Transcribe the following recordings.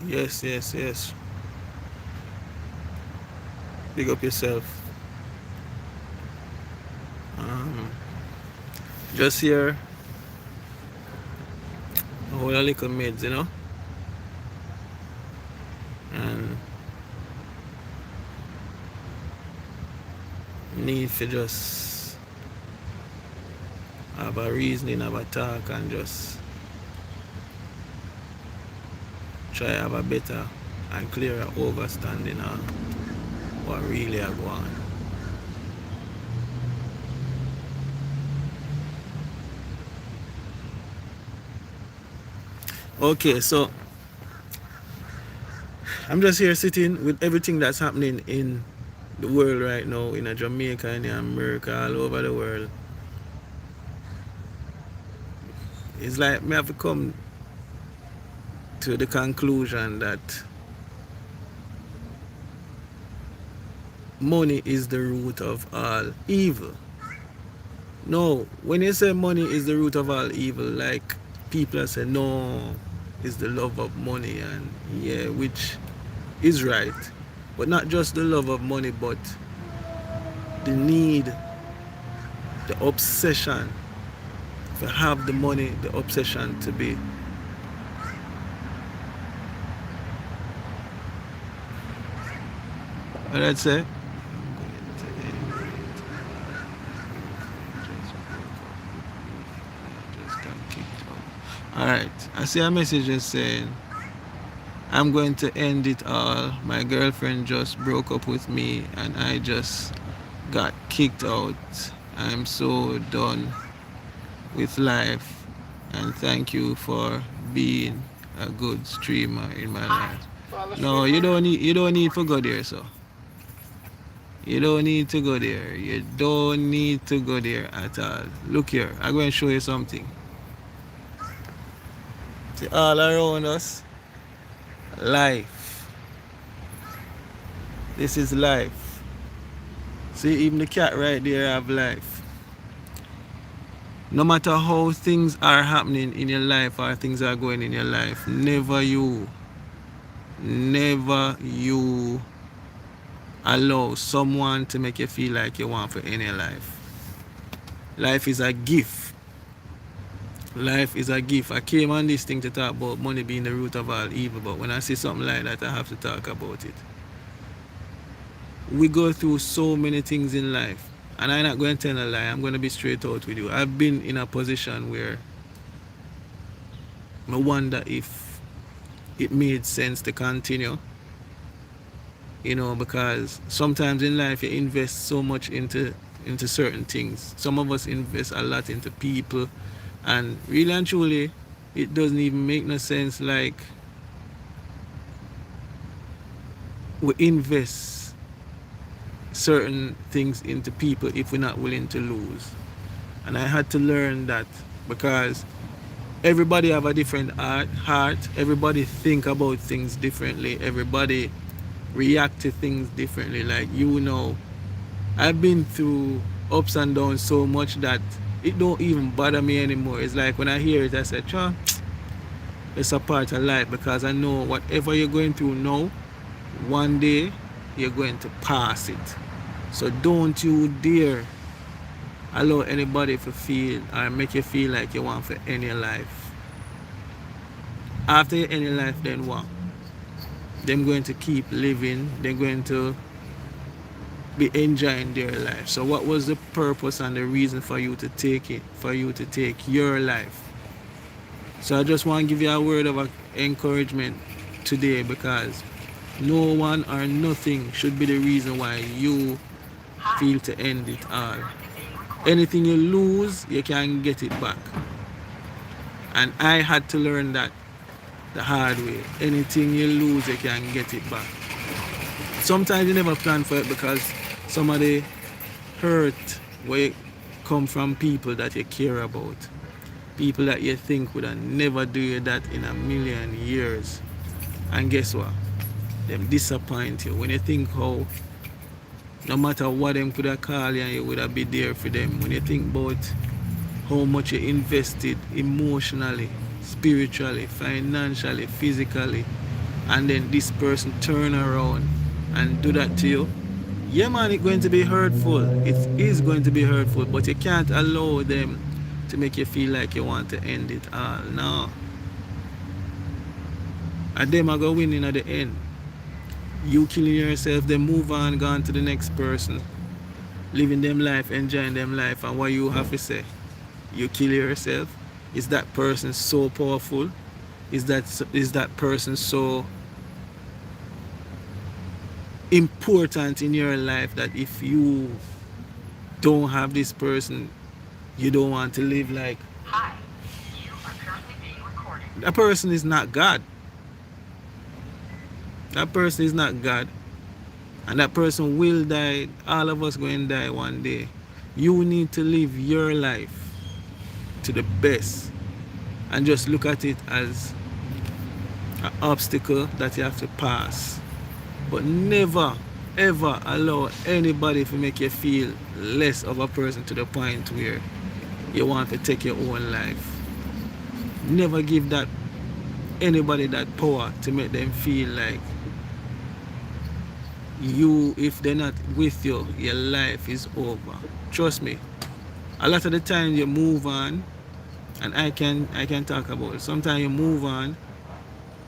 Yes, yes, yes. Big up yourself. Um, just here, a whole little maids, and need to just have a reasoning, have a talk, and just try have a better and clearer understanding of what really are going on. Okay, so I'm just here sitting with everything that's happening in the world right now, in Jamaica, in America, all over the world. It's like me have to come to the conclusion that money is the root of all evil. No, when you say money is the root of all evil, like people say no, it's the love of money, and yeah, which is right. But not just the love of money, but the need, the obsession to have the money, the obsession to be. What I'd say? Alright, I see a message just saying, I'm going to end it all. My girlfriend just broke up with me and I just got kicked out. I'm so done with life and thank you for being a good streamer in my life. No, you don't need to go there, so. You don't need to go there. You don't need to go there at all. Look here, I'm going to show you something. See all around us, life. This is life. See, even the cat right there have life. No matter how things are happening in your life or things are going in your life, never you allow someone to make you feel like you want for any life. Life is a gift. Life is a gift. I came on this thing to talk about money being the root of all evil, but when I see something like that, I have to talk about it. We go through so many things in life, and I'm not going to tell a lie. I'm going to be straight out with you. I've been in a position where I wonder if it made sense to continue. Because sometimes in life you invest so much into certain things. Some of us invest a lot into people, and really and truly, it doesn't even make no sense. Like, we invest certain things into people if we're not willing to lose. And I had to learn that because everybody have a different heart. Everybody think about things differently. Everybody react to things differently. Like, I've been through ups and downs so much that it don't even bother me anymore. It's like when I hear it, I say, "Cha, it's a part of life," because I know whatever you're going through now, one day you're going to pass it. So don't you dare allow anybody to feel or make you feel like you want for any life. After you end your life, then what? They're going to keep living. They're going to be enjoying their life. So what was the purpose and the reason for you to take it, for you to take your life? So I just want to give you a word of encouragement today, because no one or nothing should be the reason why you feel to end it all. Anything you lose, you can get it back. And I had to learn that the hard way. Anything you lose, you can get it back. Sometimes you never plan for it because some of the hurt will come from people that you care about. People that you think would have never do you that in a million years. And guess what? Them disappoint you. When you think how no matter what them could have called you, you would have been there for them. When you think about how much you invested emotionally, spiritually, financially, physically, and then this person turn around and do that to you, yeah man, it's going to be hurtful. It is going to be hurtful, but you can't allow them to make you feel like you want to end it all. No. And them are going to win in at the end. You killing yourself, then move on, gone to the next person, living them life, enjoying them life, and what you have to say? You kill yourself? Is that person so powerful? Is that person so important in your life that if you don't have this person, you don't want to live? Like, hi, you are currently being recorded. That person is not God. That person is not God. And that person will die. All of us going to die one day. You need to live your life to the best and just look at it as an obstacle that you have to pass. But never ever allow anybody to make you feel less of a person to the point where you want to take your own life. Never give that anybody that power to make them feel like you, if they're not with you, your life is over. Trust me, a lot of the time you move on, and I can talk about it. Sometimes you move on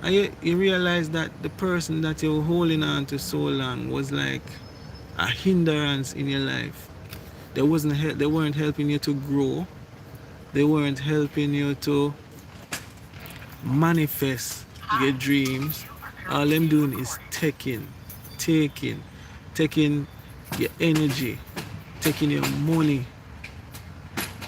and you realize that the person that you're holding on to so long was like a hindrance in your life. They weren't helping you to grow. They weren't helping you to manifest your dreams. All them doing is taking your energy, taking your money.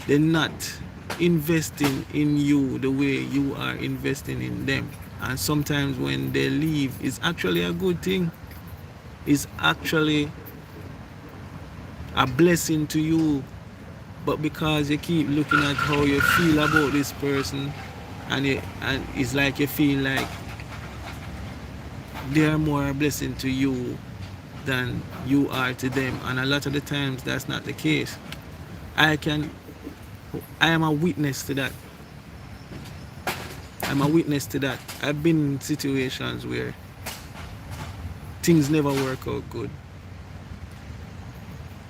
They're not investing in you the way you are investing in them. And sometimes when they leave, it's actually a good thing. It's actually a blessing to you. But because you keep looking at how you feel about this person, and it's like you feel like they're more a blessing to you than you are to them. And a lot of the times that's not the case. I am a witness to that. I'm a witness to that. I've been in situations where things never work out good.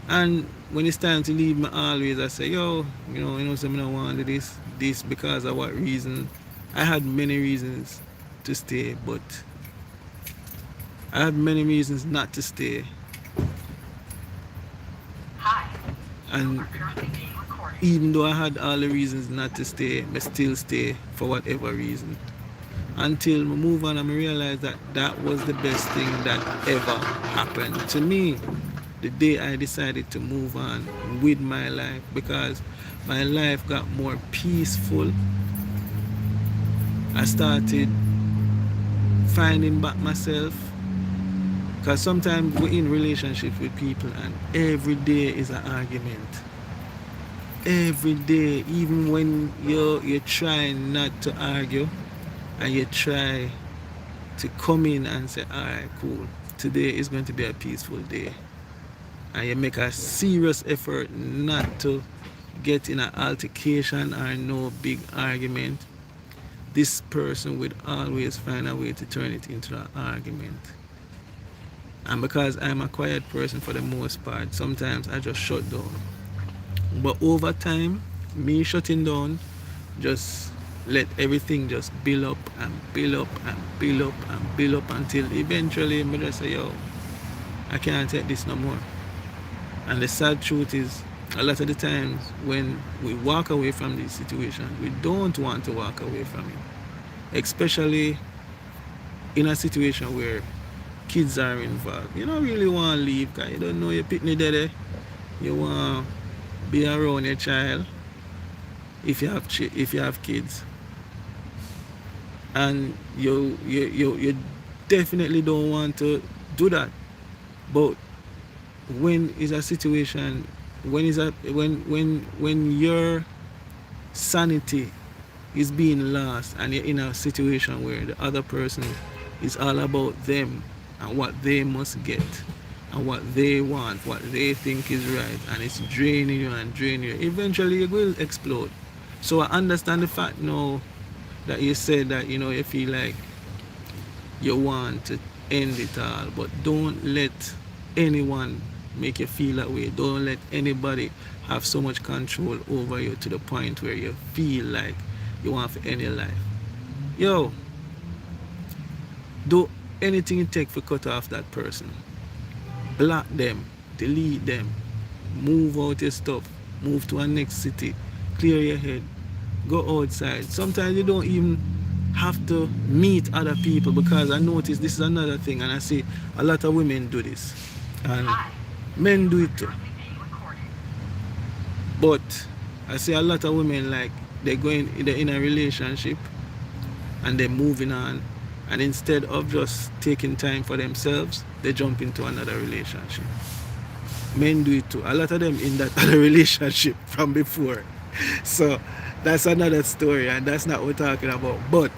And when it's time to leave me, always I say, yo, some I don't want to do this because of what reason. I had many reasons to stay, but I had many reasons not to stay. Hi. And even though I had all the reasons not to stay, I still stay for whatever reason. Until I move on and I realize that that was the best thing that ever happened to me. The day I decided to move on with my life, because my life got more peaceful. I started finding back myself. Because sometimes we're in relationships with people and every day is an argument. Every day, even when you're trying not to argue and you try to come in and say, all right, cool, today is going to be a peaceful day. And you make a serious effort not to get in an altercation or no big argument. This person would always find a way to turn it into an argument. And because I'm a quiet person for the most part, sometimes I just shut down. But over time, me shutting down just let everything just build up and build up and build up and build up until eventually I just say, yo, I can't take this no more. And the sad truth is, a lot of the times when we walk away from these situations, we don't want to walk away from it. Especially in a situation where kids are involved. You don't really want to leave because you don't know your pitney daddy. You want to be around your child if you have kids. And you definitely don't want to do that. But when is a situation, when your sanity is being lost and you're in a situation where the other person is all about them and what they must get and what they want, what they think is right, and it's draining you and draining you, eventually it will explode. So I understand the fact now that you said that, you feel like you want to end it all. But don't let anyone make you feel that way. Don't let anybody have so much control over you to the point where you feel like you want to end your life. Yo, do anything it take for cut off that person. Block them, delete them, move out your stuff, move to a next city, clear your head, go outside. Sometimes you don't even have to meet other people, because I notice this is another thing, and I see a lot of women do this and men do it too. But I see a lot of women, like, they're in a relationship and they're moving on, and instead of just taking time for themselves, they jump into another relationship. Men do it too. A lot of them in that other relationship from before. So that's another story, and that's not what we're talking about. But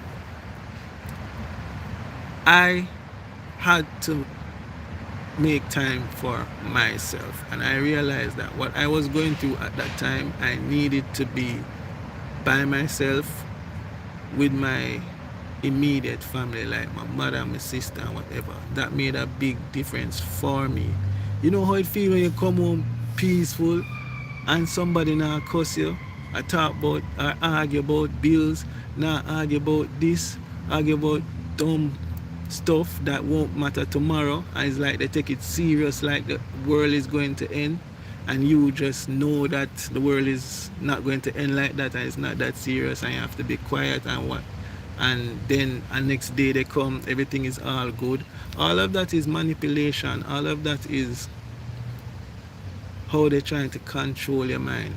I had to make time for myself, and I realized that what I was going through at that time, I needed to be by myself with my immediate family, like my mother, my sister, and whatever. That made a big difference for me. You know how it feels when you come home peaceful and somebody now cuss you, I talk about or argue about bills, now argue about this, argue about dumb stuff that won't matter tomorrow, and it's like they take it serious, like the world is going to end, and you just know that the world is not going to end like that, and it's not that serious, and you have to be quiet and what. And then the next day they come, everything is all good. All of that is manipulation. All of that is how they're trying to control your mind.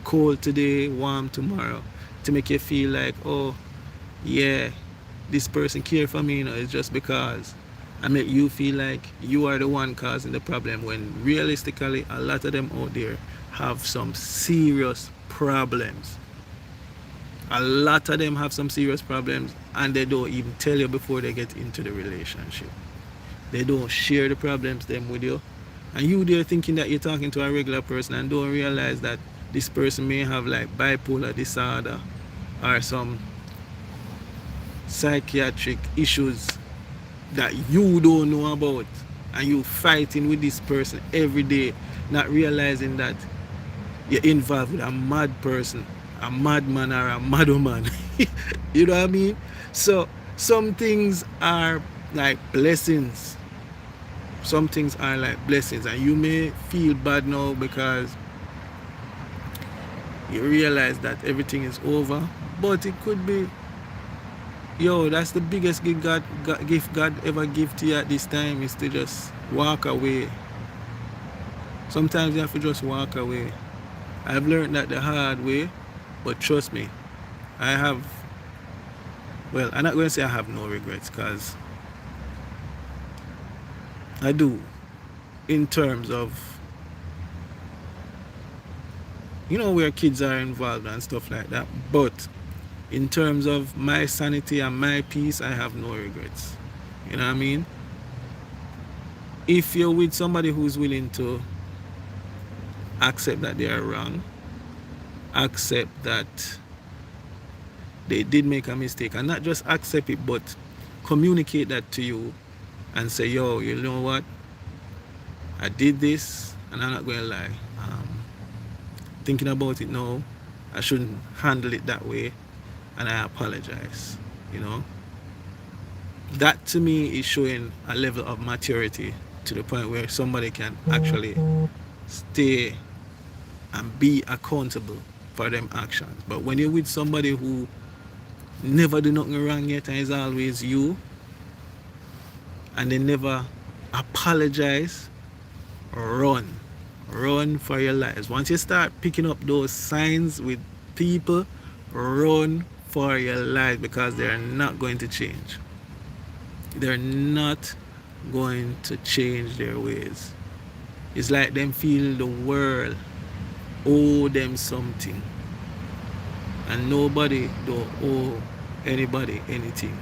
Cold today, warm tomorrow, to make you feel like, oh yeah, this person care for me, it's just because. I make you feel like you are the one causing the problem, when realistically a lot of them out there have some serious problems. A lot of them have some serious problems, and they don't even tell you before they get into the relationship. They don't share the problems them with you, and you there thinking that you're talking to a regular person, and don't realize that this person may have like bipolar disorder or some psychiatric issues that you don't know about, and you fighting with this person every day, not realizing that you're involved with a mad person, a madman or a mad woman. You know what I mean? So some things are like blessings. Some things are like blessings, and you may feel bad now because you realize that everything is over, but it could be, yo, that's the biggest gift God ever give to you at this time, is to just walk away. Sometimes you have to just walk away. I've learned that the hard way, but trust me, I have, well, I'm not going to say I have no regrets, because I do, in terms of, you know, where kids are involved and stuff like that. But in terms of my sanity and my peace, I have no regrets. You know what I mean? If you're with somebody who's willing to accept that they are wrong, accept that they did make a mistake, and not just accept it, but communicate that to you and say, yo, you know what, I did this, and I'm not going to lie, thinking about it now, I shouldn't handle it that way, and I apologize. You know, that to me is showing a level of maturity, to the point where somebody can actually stay and be accountable for them actions. But when you're with somebody who never do nothing wrong yet, and is always you, and they never apologize, run for your lives. Once you start picking up those signs with people, run for your life, because they're not going to change. They're not going to change their ways. It's like them feel the world owe them something, and nobody don't owe anybody anything.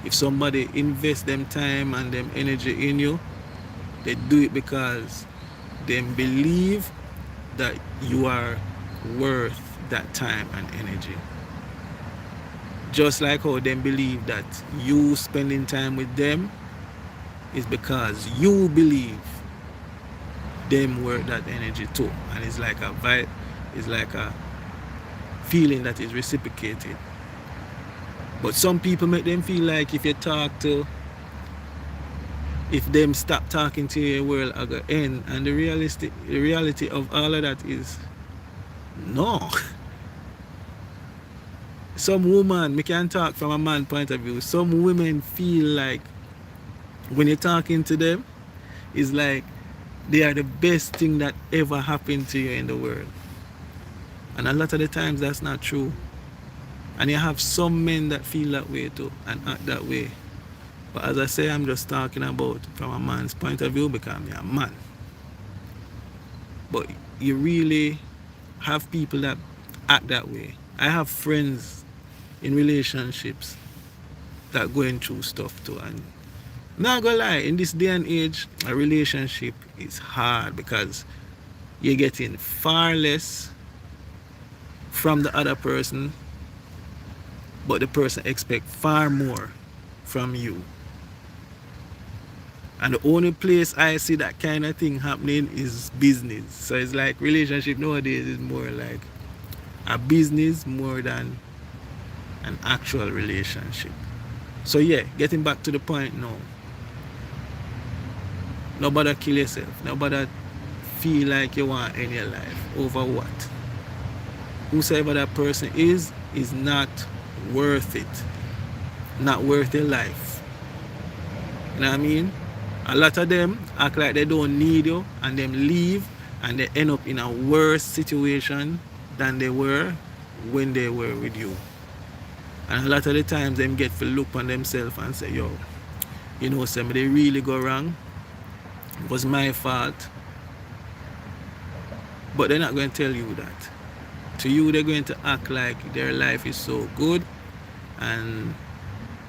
If somebody invest them time and them energy in you, they do it because they believe that you are worth that time and energy. Just like how them believe that you spending time with them is because you believe them worth that energy too. And it's like a vibe, it's like a feeling that is reciprocated. But some people make them feel like if you talk to, if them stop talking to you, your world are gonna end. And the reality of all of that is no. Some woman, me can talk from a man point of view. Some women feel like when you're talking to them, it's like they are the best thing that ever happened to you in the world. And a lot of the times that's not true. And you have some men that feel that way too and act that way. But as I say, I'm just talking about from a man's point of view because I'm a man. But you really have people that act that way. I have friends in relationships that going through stuff too. And not gonna lie, in this day and age, a relationship is hard because you're getting far less from the other person, but the person expects far more from you. And the only place I see that kind of thing happening is business. So it's like relationship nowadays is more like a business more than an actual relationship. So yeah, getting back to the point now. Nobody kill yourself. Nobody feel like you want in your life. Over what? Whosoever that person is not worth it. Not worth their life. You know what I mean? A lot of them act like they don't need you and them leave and they end up in a worse situation than they were when they were with you. And a lot of the times them get to look on themselves and say, yo, you know, somebody really go wrong. It was my fault. But they're not going to tell you that. To you, they're going to act like their life is so good and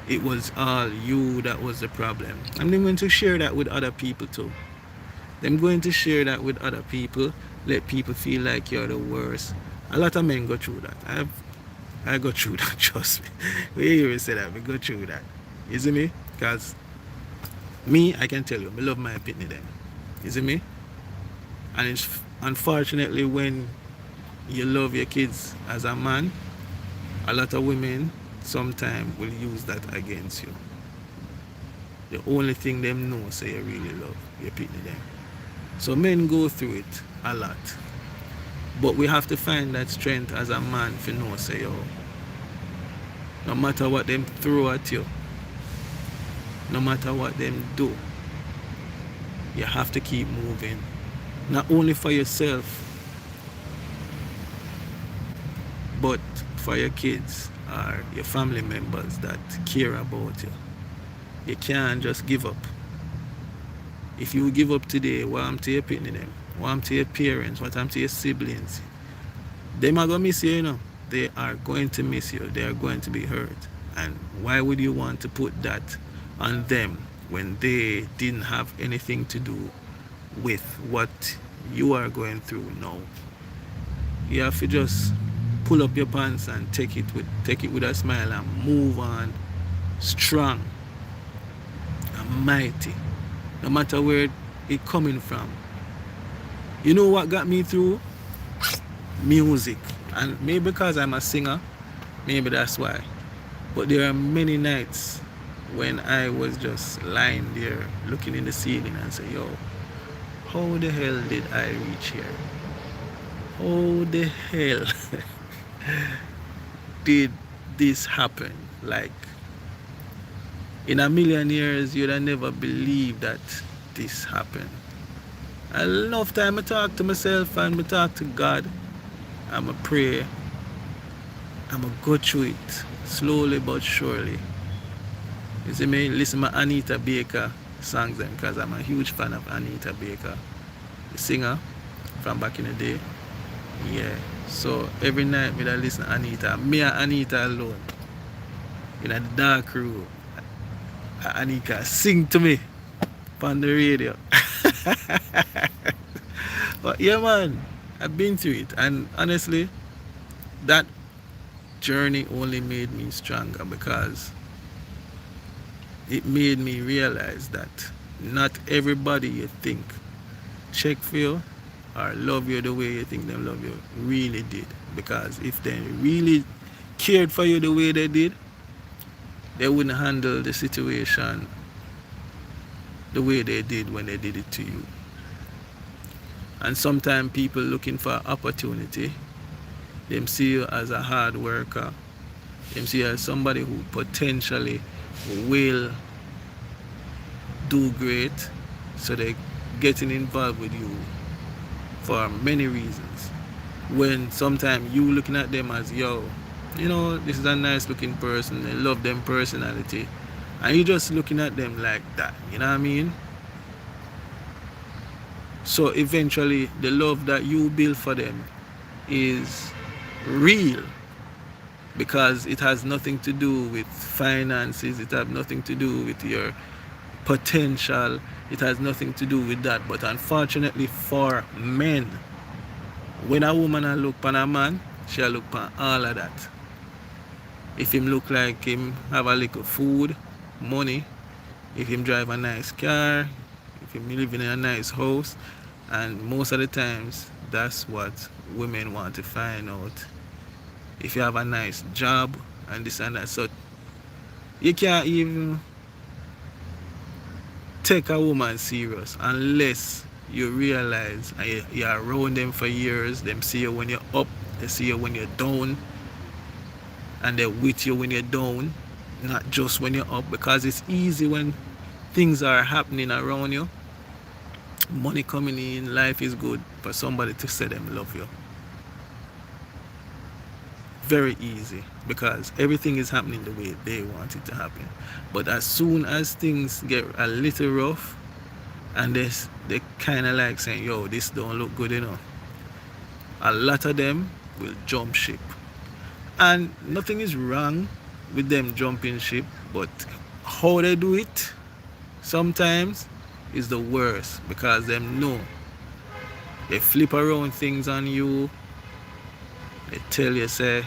it was all you that was the problem. And they're going to share that with other people too. They're going to share that with other people, let people feel like you're the worst. A lot of men go through that. I go through that, trust me. We hear you say that, we go through that. You see me? Because me, I can tell you, I love my opinion then. You see me? And it's unfortunately when you love your kids as a man, a lot of women sometimes will use that against you. The only thing them know say you really love your pitney them. So men go through it a lot. But we have to find that strength as a man for know say yo. No matter what them throw at you, no matter what them do, you have to keep moving. Not only for yourself, but for your kids or your family members that care about you. You can't just give up. If you give up today, what happened to your pitney them? What happened to your parents? What happened to your siblings? They might go miss you, you know. They are going to miss you. They are going to be hurt. And why would you want to put that on them when they didn't have anything to do with what you are going through now? You have to just pull up your pants and take it with a smile and move on strong and mighty, no matter where it coming from. You know what got me through? Music. And maybe because I'm a singer, maybe that's why. But there are many nights when I was just lying there looking in the ceiling and say, yo, how the hell did I reach here? How the hell did this happen? Like, in a million years, you'd have never believed that this happened. Enough time I talk to myself and I talk to God. I'm a pray. I'm a go through it slowly but surely. You see me? Listen to Anita Baker songs then because I'm a huge fan of Anita Baker, the singer from back in the day. Yeah. So every night me I listen to Anita. Me and Anita alone. In a dark room. Anika sing to me on the radio. But yeah man, I've been through it and honestly that journey only made me stronger because it made me realize that not everybody you think check for you or love you the way you think they love you really did. Because if they really cared for you the way they did, they wouldn't handle the situation the way they did when they did it to you. And sometimes people looking for opportunity, them see you as a hard worker, them see you as somebody who potentially will do great, so they getting involved with you for many reasons. When sometimes you looking at them as, yo, you know, this is a nice looking person, they love them personality, and you just looking at them like that, you know what I mean? So eventually the love that you build for them is real, because it has nothing to do with finances, it has nothing to do with your potential, it has nothing to do with that. But unfortunately for men, when a woman a look pan a man, she'll look pan all of that. If him look like him have a little food, money, if him drive a nice car, if him live in a nice house, and most of the times that's what women want to find out. If you have a nice job and this and that, so you can't even take a woman serious unless you realize and you're around them for years. Them see you when you're up, they see you when you're down, and they're with you when you're down, not just when you're up. Because it's easy when things are happening around you, money coming in, life is good, for somebody to say them love you. Very easy, because everything is happening the way they want it to happen. But as soon as things get a little rough, and they kind of like saying, yo, this don't look good enough, a lot of them will jump ship. And nothing is wrong with them jumping ship, but how they do it sometimes is the worst, because them know they flip around things on you. They tell you, say,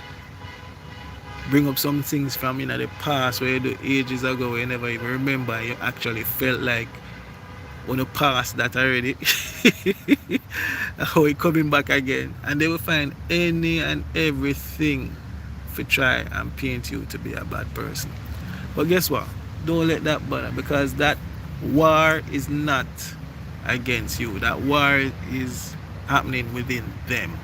bring up some things from in the past where you do ages ago, you never even remember. You actually felt like when you passed that already. How it coming back again. And they will find any and everything to try and paint you to be a bad person. But guess what? Don't let that bother, because that war is not against you. That war is happening within them.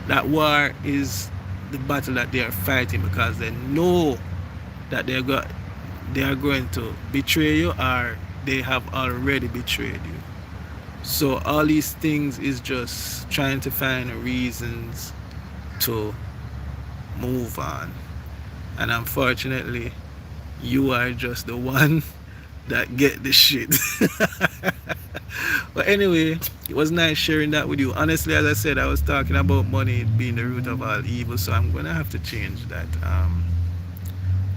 That war is the battle that they are fighting, because they know that they are going to betray you, or they have already betrayed you. So all these things is just trying to find reasons to move on. And unfortunately, you are just the one that get the shit. But anyway, it was nice sharing that with you. Honestly, as I said, I was talking about money being the root of all evil, so I'm gonna have to change that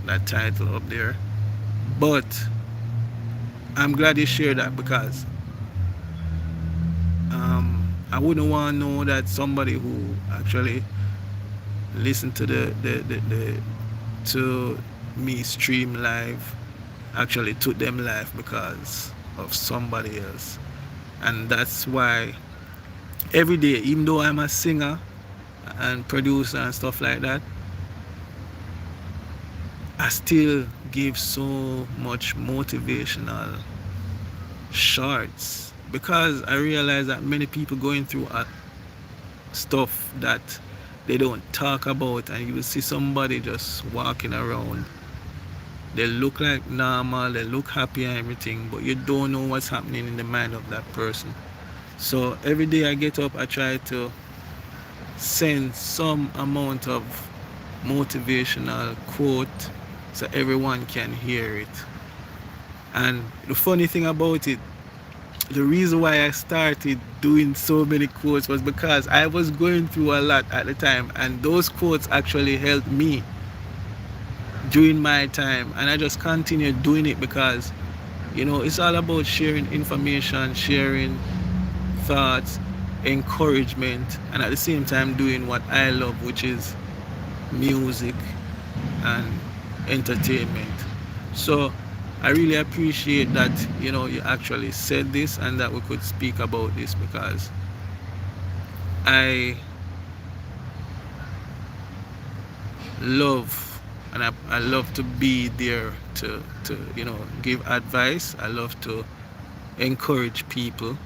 that title up there. But I'm glad you shared that, because I wouldn't want to know that somebody who actually listened to to me stream live actually took them live because of somebody else. And that's why every day, even though I'm a singer and producer and stuff like that, I still give so much motivational shorts, because I realize that many people going through stuff that they don't talk about, and you will see somebody just walking around. They look like normal, they look happy and everything, but you don't know what's happening in the mind of that person. So every day I get up, I try to send some amount of motivational quote so everyone can hear it. And the funny thing about it, the reason why I started doing so many quotes was because I was going through a lot at the time, and those quotes actually helped me during my time. And I just continued doing it because, you know, it's all about sharing information, sharing thoughts, encouragement, and at the same time doing what I love, which is music and entertainment. So I really appreciate that, you actually said this and that we could speak about this, because I love, and I love to be there to give advice. I love to encourage people,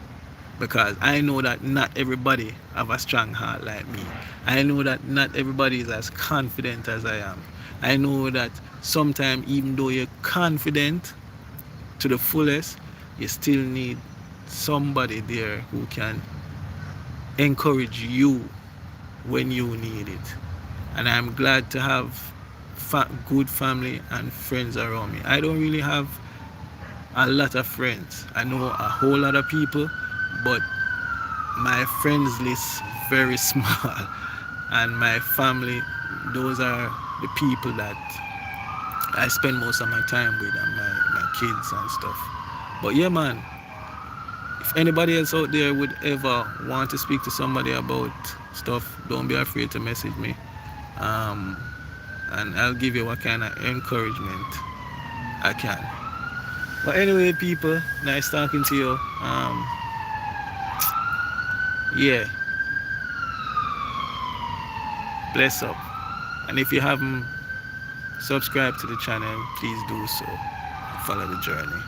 because I know that not everybody have a strong heart like me. I know that not everybody is as confident as I am. I know that sometimes, even though you're confident to the fullest, you still need somebody there who can encourage you when you need it. And I'm glad to have good family and friends around me. I don't really have a lot of friends. I know a whole lot of people, but my friends list very small. And my family, those are the people that I spend most of my time with, and my kids and stuff. But yeah, man, if anybody else out there would ever want to speak to somebody about stuff, don't be afraid to message me. Um, and I'll give you what kind of encouragement I can. But anyway, people, nice talking to you. Yeah, bless up. And if you haven't subscribed to the channel, please do so. Follow the journey.